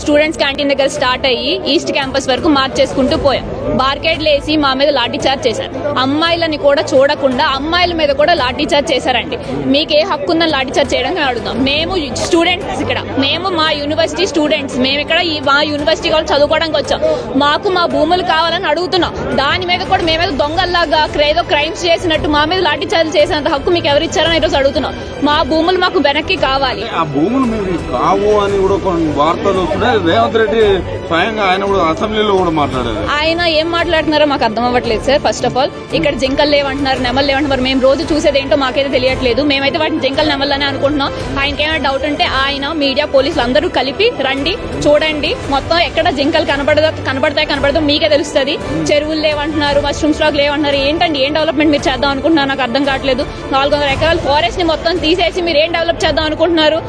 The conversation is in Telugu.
స్టూడెంట్స్ క్యాంటీన్ దగ్గర స్టార్ట్ అయ్యి ఈస్ట్ క్యాంపస్ వరకు మార్చ్ చేసుకుంటూ పోయాం. బార్కేడ్లు వేసి మా మీద లాఠీ చార్జ్ చేశారు. అమ్మాయిలని కూడా చూడకుండా అమ్మాయిల మీద కూడా లాఠీ చార్జ్ చేశారండి. మీకు ఏ హక్కు ఉందని లాఠీ చార్జ్ చేయడానికి అడుగుతాం. మేము స్టూడెంట్స్ ఇక్కడ, మేము మా యూనివర్సిటీ స్టూడెంట్స్, మేము ఇక్కడ మా యూనివర్సిటీ వాళ్ళు చదువుకోవడానికి వచ్చాం. మాకు మా భూములు కావాలని అడుగుతున్నాం. దాని మీద కూడా మేమేదో దొంగల్లాగా ఏదో క్రైమ్స్ చేసినట్టు మా మీద లాఠీ చార్జ్ చేసినంత హక్కు మీకు ఎవరు ఇచ్చారని ఈరోజు అడుగుతున్నాం. మా భూములు మాకు వెనక్కి కావాలి. ఆ భూములు మీరు కావు అని కూడా కొన్ని వార్తలు వస్తున్నాయి. రేవంత్ రెడ్డి స్వయంగా ఆయన కూడా అసెంబ్లీలో కూడా మాట్లాడారు. ఆయన ఏం మాట్లాడుతున్నారో మాకు అర్థం అవ్వట్లేదు సార్. ఫస్ట్ ఆఫ్ ఆల్ ఇక్కడ జింకలు లేవంటున్నారు, నెమలు లేవంటున్నారు. మేము రోజు చూసేది ఏంటో మాకైతే తెలియట్లేదు. మేమైతే వాటిని జింకలు నెమలని అనుకుంటున్నాం. ఆయనకి ఏమైనా డౌట్ ఉంటే ఆయన మీడియా పోలీసులు అందరూ కలిపి రండి, చూడండి మొత్తం ఎక్కడ జింకలు కనబడతాయో మీకే తెలుస్తుంది. చెరువులు లేవంటున్నారు, మష్రూమ్ స్టాక్ లేవంటున్నారు. ఏంటండి ఏం డెవలప్మెంట్ మీరు చేద్దాం అనుకుంటున్నారు నాకు అర్థం కావట్లేదు. 400 ఎకరాల ఫారెస్ట్ ని మొత్తం తీసేసి మీరు ఏం డెవలప్ చేద్దాం అనుకుంటున్నారు?